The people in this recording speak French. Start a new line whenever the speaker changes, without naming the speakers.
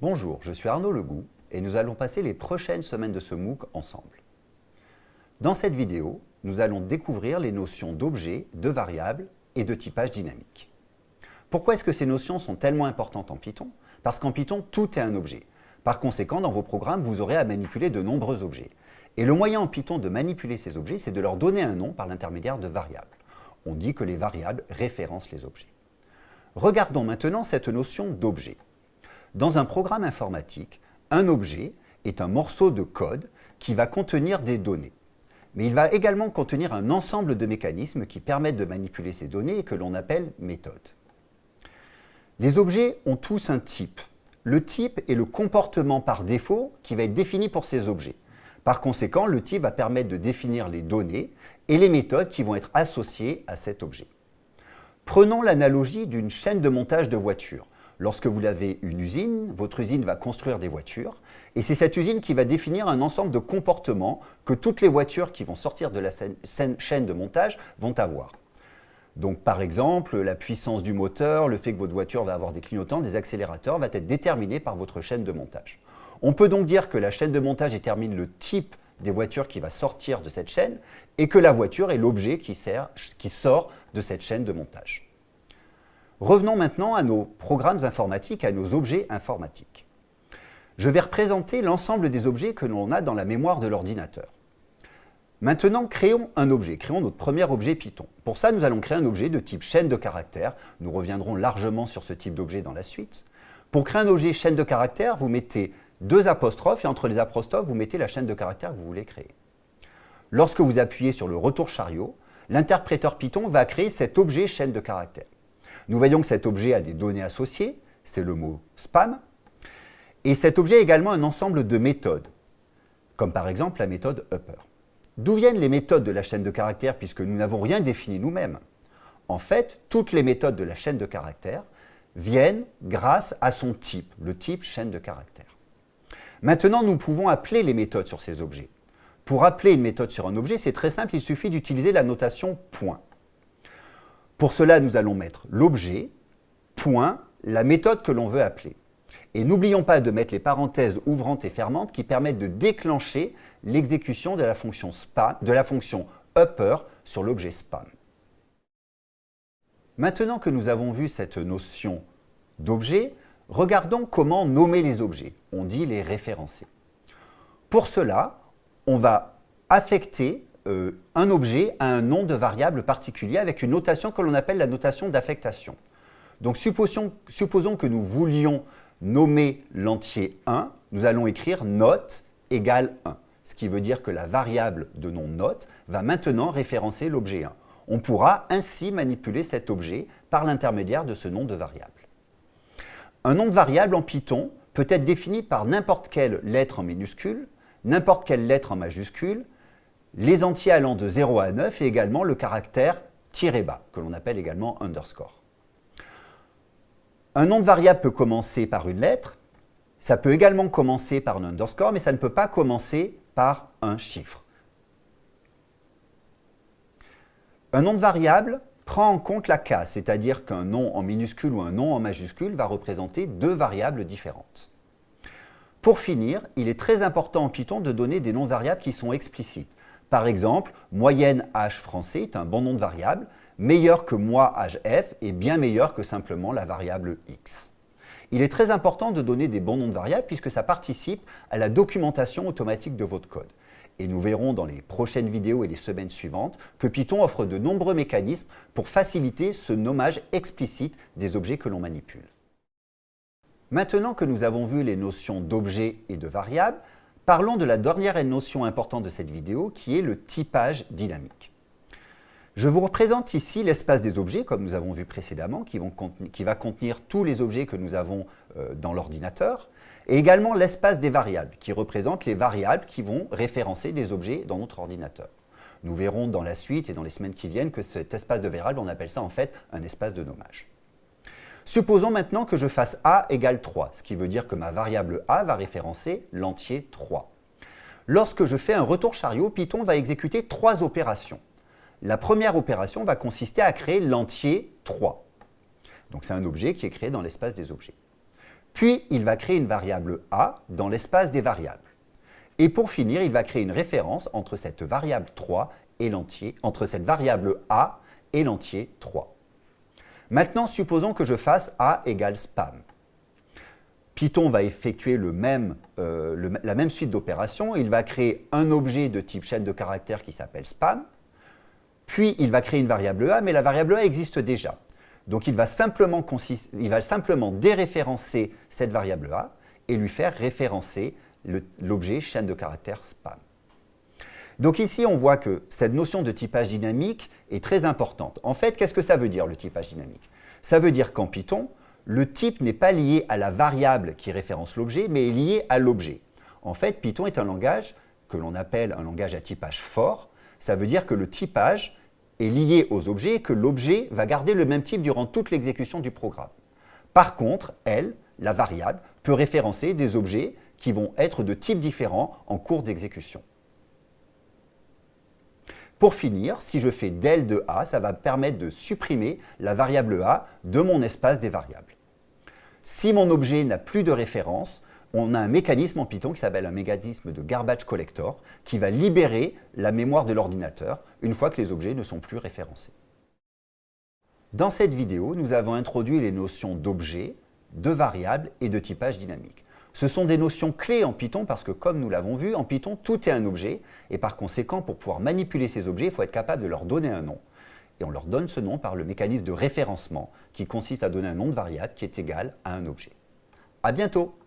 Bonjour, je suis Arnaud Legout et nous allons passer les prochaines semaines de ce MOOC ensemble. Dans cette vidéo, nous allons découvrir les notions d'objet, de variable et de typage dynamique. Pourquoi est-ce que ces notions sont tellement importantes en Python? Parce qu'en Python, tout est un objet. Par conséquent, dans vos programmes, vous aurez à manipuler de nombreux objets. Et le moyen en Python de manipuler ces objets, c'est de leur donner un nom par l'intermédiaire de variables. On dit que les variables référencent les objets. Regardons maintenant cette notion d'objet. Dans un programme informatique, un objet est un morceau de code qui va contenir des données. Mais il va également contenir un ensemble de mécanismes qui permettent de manipuler ces données et que l'on appelle méthodes. Les objets ont tous un type. Le type est le comportement par défaut qui va être défini pour ces objets. Par conséquent, le type va permettre de définir les données et les méthodes qui vont être associées à cet objet. Prenons l'analogie d'une chaîne de montage de voitures. Lorsque vous avez une usine, votre usine va construire des voitures et c'est cette usine qui va définir un ensemble de comportements que toutes les voitures qui vont sortir de la chaîne de montage vont avoir. Donc par exemple, la puissance du moteur, le fait que votre voiture va avoir des clignotants, des accélérateurs, va être déterminé par votre chaîne de montage. On peut donc dire que la chaîne de montage détermine le type des voitures qui va sortir de cette chaîne et que la voiture est l'objet qui sort de cette chaîne de montage. Revenons maintenant à nos programmes informatiques, à nos objets informatiques. Je vais représenter l'ensemble des objets que l'on a dans la mémoire de l'ordinateur. Maintenant, créons un objet, créons notre premier objet Python. Pour ça, nous allons créer un objet de type chaîne de caractères. Nous reviendrons largement sur ce type d'objet dans la suite. Pour créer un objet chaîne de caractères, vous mettez deux apostrophes et entre les apostrophes, vous mettez la chaîne de caractères que vous voulez créer. Lorsque vous appuyez sur le retour chariot, l'interpréteur Python va créer cet objet chaîne de caractères. Nous voyons que cet objet a des données associées, c'est le mot spam, et cet objet a également un ensemble de méthodes, comme par exemple la méthode upper. D'où viennent les méthodes de la chaîne de caractères puisque nous n'avons rien défini nous-mêmes? En fait, toutes les méthodes de la chaîne de caractères viennent grâce à son type, le type chaîne de caractères. Maintenant, nous pouvons appeler les méthodes sur ces objets. Pour appeler une méthode sur un objet, c'est très simple, il suffit d'utiliser la notation point. Pour cela, nous allons mettre l'objet, point, la méthode que l'on veut appeler. Et n'oublions pas de mettre les parenthèses ouvrantes et fermantes qui permettent de déclencher l'exécution de la fonction upper sur l'objet spam. Maintenant que nous avons vu cette notion d'objet, regardons comment nommer les objets. On dit les référencer. Pour cela, on va affecter un objet à un nom de variable particulier avec une notation que l'on appelle la notation d'affectation. Donc supposons que nous voulions nommer l'entier 1, nous allons écrire note égale 1, ce qui veut dire que la variable de nom note va maintenant référencer l'objet 1. On pourra ainsi manipuler cet objet par l'intermédiaire de ce nom de variable. Un nom de variable en Python peut être défini par n'importe quelle lettre en minuscule, n'importe quelle lettre en majuscule, les entiers allant de 0 à 9 et également le caractère tiré bas, que l'on appelle également underscore. Un nom de variable peut commencer par une lettre, ça peut également commencer par un underscore, mais ça ne peut pas commencer par un chiffre. Un nom de variable prend en compte la case, c'est-à-dire qu'un nom en minuscule ou un nom en majuscule va représenter deux variables différentes. Pour finir, il est très important en Python de donner des noms de variables qui sont explicites. Par exemple, moyenne h français est un bon nom de variable, meilleur que moi hf et bien meilleur que simplement la variable x. Il est très important de donner des bons noms de variables puisque ça participe à la documentation automatique de votre code. Et nous verrons dans les prochaines vidéos et les semaines suivantes que Python offre de nombreux mécanismes pour faciliter ce nommage explicite des objets que l'on manipule. Maintenant que nous avons vu les notions d'objet et de variable, parlons de la dernière notion importante de cette vidéo qui est le typage dynamique. Je vous représente ici l'espace des objets, comme nous avons vu précédemment, qui va contenir tous les objets que nous avons dans l'ordinateur, et également l'espace des variables, qui représente les variables qui vont référencer des objets dans notre ordinateur. Nous verrons dans la suite et dans les semaines qui viennent que cet espace de variables, on appelle ça en fait un espace de nommage. Supposons maintenant que je fasse a égale 3, ce qui veut dire que ma variable a va référencer l'entier 3. Lorsque je fais un retour chariot, Python va exécuter trois opérations. La première opération va consister à créer l'entier 3. Donc c'est un objet qui est créé dans l'espace des objets. Puis, il va créer une variable a dans l'espace des variables. Et pour finir, il va créer une référence entre cette variable 3 et l'entier, entre cette variable a et l'entier 3. Maintenant, supposons que je fasse a égale spam. Python va effectuer la même suite d'opérations. Il va créer un objet de type chaîne de caractères qui s'appelle spam. Puis, il va créer une variable a, mais la variable a existe déjà. Donc, il va simplement déréférencer cette variable a et lui faire référencer l'objet chaîne de caractères spam. Donc ici, on voit que cette notion de typage dynamique est très importante. En fait, qu'est-ce que ça veut dire, le typage dynamique? Ça veut dire qu'en Python, le type n'est pas lié à la variable qui référence l'objet, mais est lié à l'objet. En fait, Python est un langage que l'on appelle un langage à typage fort. Ça veut dire que le typage est lié aux objets et que l'objet va garder le même type durant toute l'exécution du programme. Par contre, elle, la variable, peut référencer des objets qui vont être de types différents en cours d'exécution. Pour finir, si je fais del de a, ça va me permettre de supprimer la variable a de mon espace des variables. Si mon objet n'a plus de référence, on a un mécanisme en Python qui s'appelle un mécanisme de garbage collector qui va libérer la mémoire de l'ordinateur une fois que les objets ne sont plus référencés. Dans cette vidéo, nous avons introduit les notions d'objet, de variable et de typage dynamique. Ce sont des notions clés en Python parce que, comme nous l'avons vu, en Python, tout est un objet et par conséquent, pour pouvoir manipuler ces objets, il faut être capable de leur donner un nom. Et on leur donne ce nom par le mécanisme de référencement qui consiste à donner un nom de variable qui est égal à un objet. À bientôt!